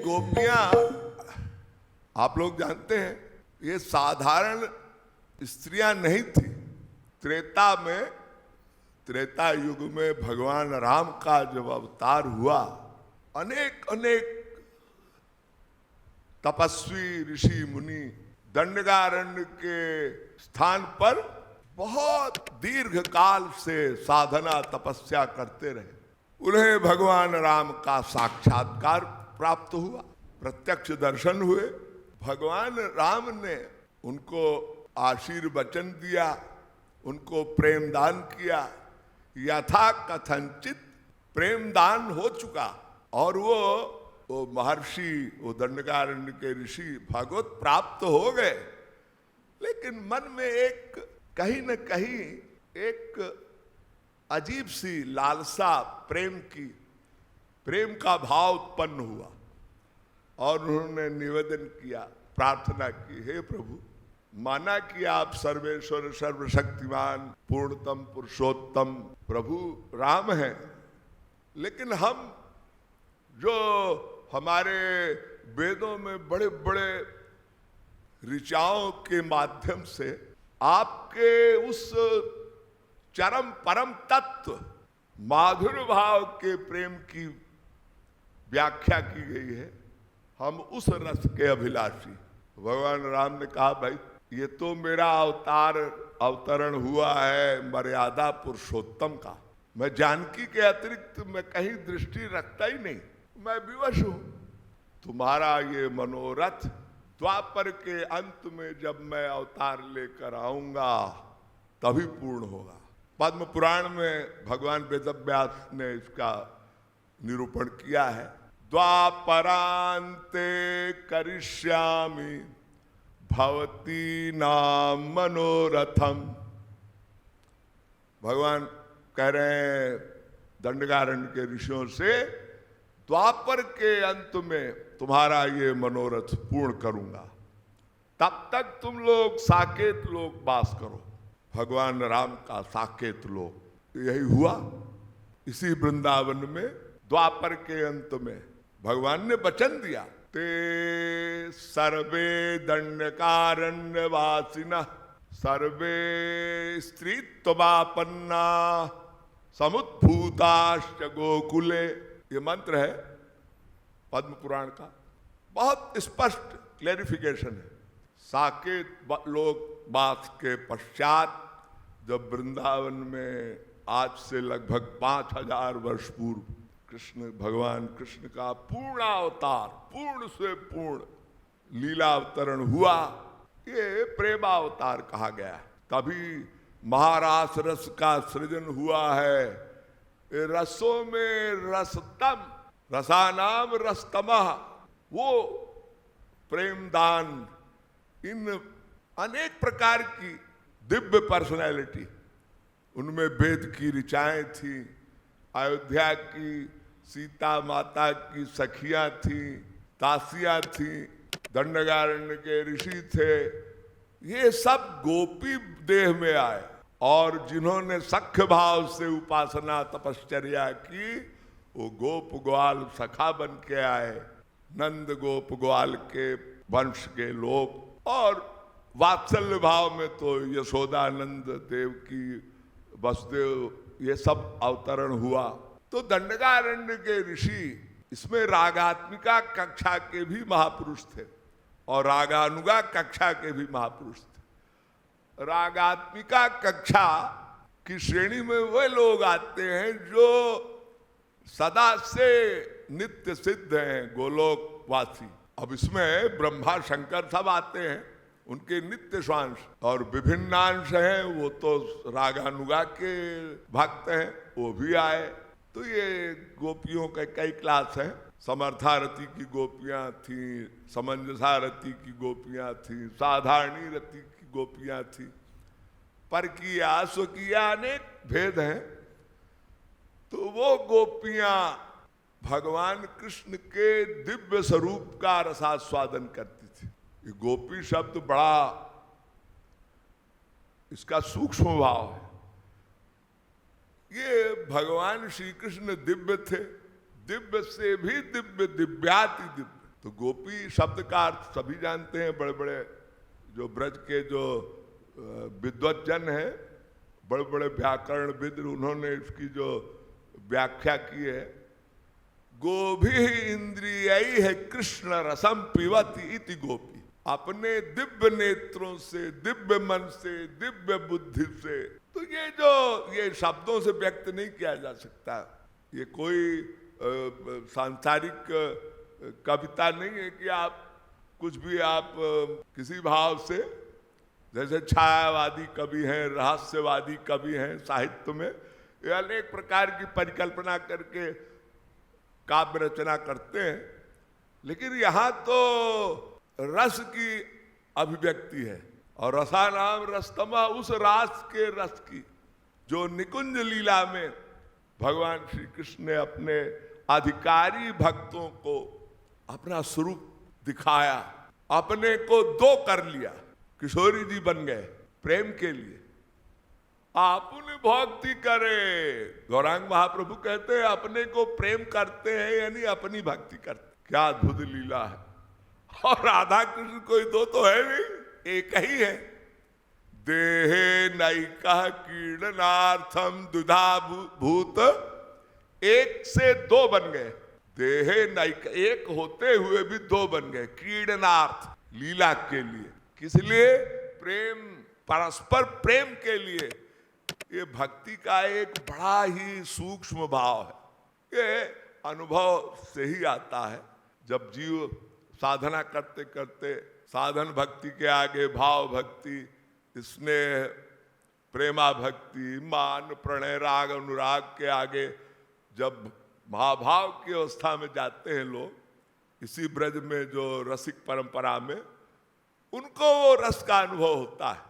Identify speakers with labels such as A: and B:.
A: गोपियां आप लोग जानते हैं ये साधारण स्त्रियां नहीं थी। त्रेता युग में भगवान राम का जब अवतार हुआ, अनेक अनेक तपस्वी ऋषि मुनि दंडकारण्य के स्थान पर बहुत दीर्घ काल से साधना तपस्या करते रहे। उन्हें भगवान राम का साक्षात्कार प्राप्त हुआ, प्रत्यक्ष दर्शन हुए। भगवान राम ने उनको आशीर्वचन दिया, उनको प्रेम दान किया। यथा कथनचित प्रेम दान हो चुका और वो महर्षि, वो दंडकारण्य के ऋषि भगवत प्राप्त हो गए। लेकिन मन में एक कहीं न कहीं एक अजीब सी लालसा, प्रेम का भाव उत्पन्न हुआ और उन्होंने निवेदन किया, प्रार्थना की, हे प्रभु, माना कि आप सर्वेश्वर सर्वशक्तिमान पूर्णतम पुरुषोत्तम प्रभु राम हैं, लेकिन हम जो हमारे वेदों में बड़े बड़े ऋचाओं के माध्यम से आपके उस चरम परम तत्व माधुर भाव के प्रेम की व्याख्या की गई है, हम उस रस के अभिलाषी। भगवान राम ने कहा, भाई ये तो मेरा अवतरण हुआ है मर्यादा पुरुषोत्तम का, मैं जानकी के अतिरिक्त मैं कहीं दृष्टि रखता ही नहीं, मैं विवश हूं। तुम्हारा ये मनोरथ द्वापर के अंत में जब मैं अवतार लेकर आऊंगा तभी पूर्ण होगा। पद्म पुराण में भगवान वेदव्यास ने इसका निरूपण किया है। द्वापरांते करिष्यामि भवती नाम मनोरथम। भगवान कह रहे हैं दंडकारण्य के ऋषियों से, द्वापर के अंत में तुम्हारा ये मनोरथ पूर्ण करूंगा, तब तक तुम लोग साकेत लोक वास करो। भगवान राम का साकेत लोक यही हुआ। इसी वृंदावन में द्वापर के अंत में भगवान ने वचन दिया, ते सर्वे दंडकारण्यवासिनः सर्वे स्त्रीत्वापन्ना समुद्भूताश्च गोकुले। ये मंत्र है पद्म पुराण का, बहुत स्पष्ट क्लैरिफिकेशन है। साकेत लोक वास के पश्चात जब वृंदावन में आज से लगभग 5000 वर्ष पूर्व भगवान कृष्ण का पूर्ण अवतार, पूर्ण से पूर्ण लीला अवतरण हुआ, ये प्रेमावतार कहा गया। तभी महारास रस का सृजन हुआ है। रसों में रसतम, रसानाम रसतमः, वो प्रेम दान, इन अनेक प्रकार की दिव्य पर्सनैलिटी, उनमें वेद की ऋचाएं थी, अयोध्या की सीता माता की सखियां थी, दासियां थी, दंडकारण्य के ऋषि थे, ये सब गोपी देह में आए और जिन्होंने सख्य भाव से उपासना तपश्चर्या की, वो गोप ग्वाल सखा बन के आए। नंद गोप ग्वाल के वंश के लोग, और वात्सल्य भाव में तो यशोदानंद देव की, वसुदेव, ये सब अवतरण हुआ। तो दंडकारण्य के ऋषि इसमें रागात्मिका कक्षा के भी महापुरुष थे और रागानुगा कक्षा के भी महापुरुष थे। रागात्मिका कक्षा की श्रेणी में वे लोग आते हैं जो सदा से नित्य सिद्ध हैं, गोलोकवासी। अब इसमें ब्रह्मा शंकर सब आते हैं, उनके नित्य स्वांश, और विभिन्नांश हैं, वो तो रागानुगा के भक्त हैं, वो भी आए। तो ये गोपियों के कई क्लास हैं। समर्थारती की गोपियां थी, समंजसारती की गोपियां थी, साधारणी रति की गोपियां थी, परकीया स्वकीया अनेक भेद हैं। तो वो गोपियां भगवान कृष्ण के दिव्य स्वरूप का रसास्वादन करती थी। ये गोपी शब्द बड़ा, इसका सूक्ष्म भाव है। ये भगवान श्री कृष्ण दिव्य थे, दिव्य से भी दिव्य, दिव्याति दिव्य। तो गोपी शब्द का अर्थ सभी जानते हैं, बड़े बड़े जो ब्रज के जो विद्वज्जन हैं, बड़े बड़े व्याकरणविद, उन्होंने इसकी जो व्याख्या की है, गोभी इंद्रियई है कृष्ण रसम पिबती इति गोपी। अपने दिव्य नेत्रों से, दिव्य मन से, दिव्य बुद्धि से, तो ये शब्दों से व्यक्त नहीं किया जा सकता। ये कोई सांसारिक कविता नहीं है कि आप कुछ भी आप किसी भाव से, जैसे छायावादी कवि हैं, रहस्यवादी कवि हैं साहित्य में, ये अनेक प्रकार की परिकल्पना करके काव्य रचना करते हैं, लेकिन यहाँ तो रस की अभिव्यक्ति है। और रसानाम रसतमा, उस रास के रस की जो निकुंज लीला में भगवान श्री कृष्ण ने अपने अधिकारी भक्तों को अपना स्वरूप दिखाया, अपने को दो कर लिया, किशोरी जी बन गए प्रेम के लिए। आपने भक्ति करे, गौरांग महाप्रभु कहते हैं अपने को प्रेम करते हैं यानी अपनी भक्ति करते। क्या अद्भुत लीला है। और राधा कृष्ण कोई दो तो है नहीं, एक ही है। देहे नैका कीर्णनार्थम दुधा भूत, एक से दो बन गए। देहे नैका, एक होते हुए भी दो बन गए, क्रीडनार्थ, लीला के लिए। किस लिए? प्रेम, परस्पर प्रेम के लिए। ये भक्ति का एक बड़ा ही सूक्ष्म भाव है। ये अनुभव से ही आता है। जब जीव साधना करते करते साधन भक्ति के आगे भाव भक्ति, स्नेह, प्रेमा भक्ति, मान, प्रणय, राग, अनुराग के आगे जब महाभाव की अवस्था में जाते हैं लोग, इसी ब्रज में जो रसिक परंपरा में, उनको वो रस का अनुभव होता है।